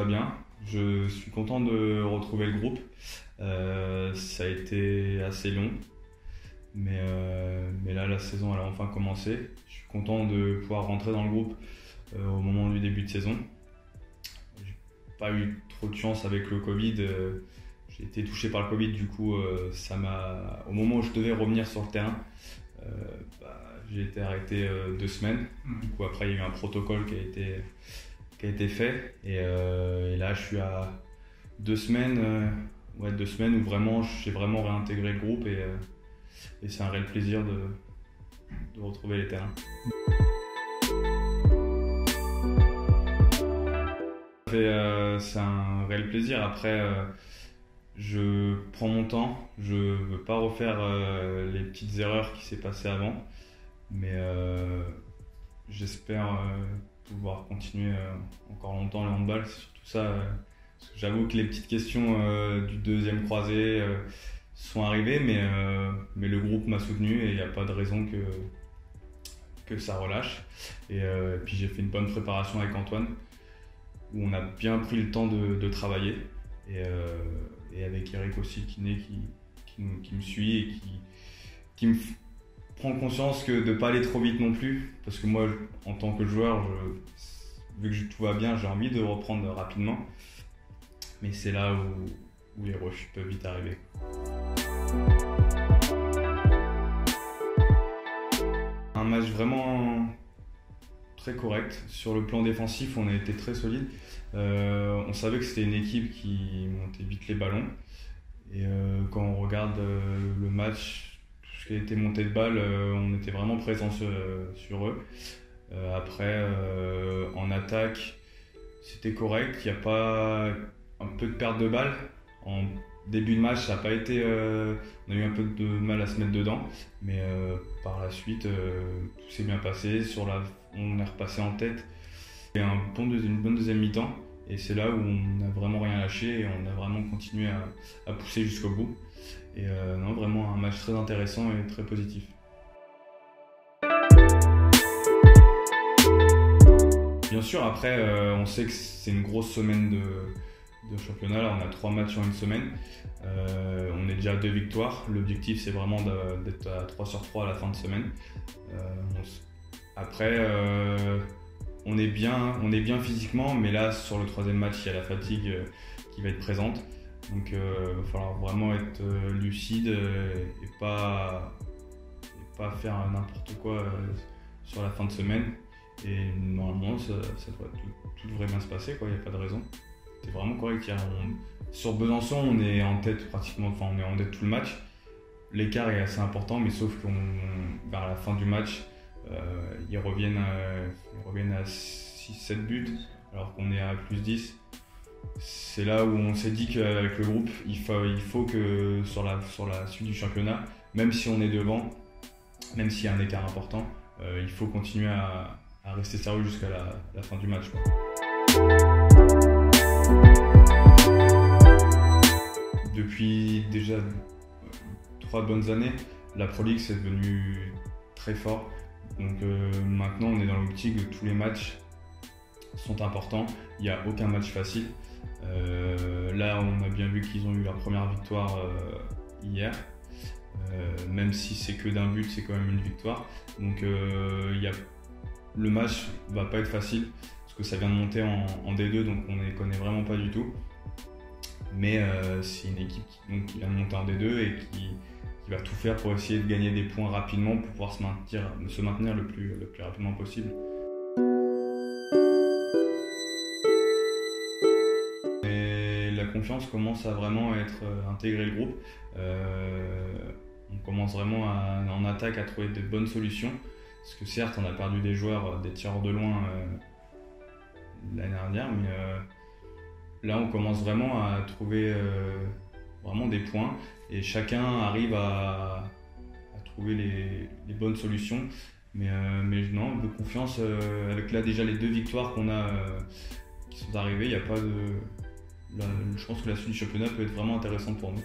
va bien. Je suis content de retrouver le groupe. Ça a été assez long, mais là la saison elle a enfin commencé. Je suis content de pouvoir rentrer dans le groupe au moment du début de saison. J'ai pas eu trop de chance avec le Covid. J'ai été touché par le Covid, du coup au moment où je devais revenir sur le terrain, j'ai été arrêté 2 semaines. Du coup après il y a eu un protocole qui a été fait et là je suis à 2 semaines, 2 semaines où vraiment j'ai vraiment réintégré le groupe et c'est un réel plaisir de retrouver les terrains. C'est un réel plaisir. Après je prends mon temps, je veux pas refaire les petites erreurs qui s'est passées avant, mais j'espère pouvoir continuer encore longtemps le handball. C'est surtout ça, parce que j'avoue que les petites questions du deuxième croisé sont arrivées, mais le groupe m'a soutenu et il n'y a pas de raison que ça relâche. Et puis j'ai fait une bonne préparation avec Antoine, où on a bien pris le temps de travailler, et avec Eric aussi qui me suit et qui me prend conscience que de ne pas aller trop vite non plus, parce que moi en tant que joueur, vu que tout va bien, j'ai envie de reprendre rapidement, mais c'est là où les rechutes peuvent vite arriver. Un match vraiment très correct. Sur le plan défensif, on a été très solide. On savait que c'était une équipe qui montait vite les ballons. Et quand on regarde le match, tout ce qui a été monté de balles, on était vraiment présent sur eux. Après, en attaque, c'était correct. Il n'y a pas un peu de perte de balles. En début de match, ça n'a pas été. On a eu un peu de mal à se mettre dedans. Mais par la suite, tout s'est bien passé. On est repassé en tête. Et une bonne deuxième mi-temps. Et c'est là où on n'a vraiment rien lâché et on a vraiment continué à pousser jusqu'au bout. Et non, vraiment un match très intéressant et très positif. Bien sûr, après, on sait que c'est une grosse semaine de championnat. Là, on a 3 matchs en une semaine. On est déjà à 2 victoires. L'objectif, c'est vraiment d'être à 3 sur 3 à la fin de semaine. Après, on est bien physiquement, mais là, sur le 3e match, il y a la fatigue qui va être présente. Donc, il va falloir vraiment être lucide et pas faire n'importe quoi sur la fin de semaine. Et normalement, tout devrait bien se passer, quoi. Il n'y a pas de raison. C'est vraiment correct. Sur Besançon, on est en tête pratiquement, on est en tête tout le match. L'écart est assez important, mais sauf vers la fin du match, ils reviennent à 6-7 buts, alors qu'on est à plus 10. C'est là où on s'est dit qu'avec le groupe, il faut que sur la suite du championnat, même si on est devant, même s'il y a un écart important, il faut continuer à rester sérieux jusqu'à la fin du match, quoi. Depuis déjà 3 bonnes années, la Pro League c'est devenu très fort. Donc maintenant on est dans l'optique de tous les matchs sont importants. Il n'y a aucun match facile. Là on a bien vu qu'ils ont eu leur première victoire hier. Même si c'est que d'un but, c'est quand même une victoire. Donc le match va pas être facile parce que ça vient de monter en D2, donc on ne les connaît vraiment pas du tout. Mais c'est une équipe qui vient de monter en D2 et qui va tout faire pour essayer de gagner des points rapidement pour pouvoir se maintenir le plus rapidement possible. Et la confiance commence à vraiment être intégrée le groupe. On commence vraiment en attaque à trouver de bonnes solutions. Parce que certes, on a perdu des joueurs, des tireurs de loin l'année dernière, mais là on commence vraiment à trouver vraiment des points et chacun arrive à trouver les bonnes solutions. Mais non, de confiance avec là déjà les 2 victoires qu'on a qui sont arrivées, il n'y a pas de. Je pense que la suite du championnat peut être vraiment intéressante pour nous.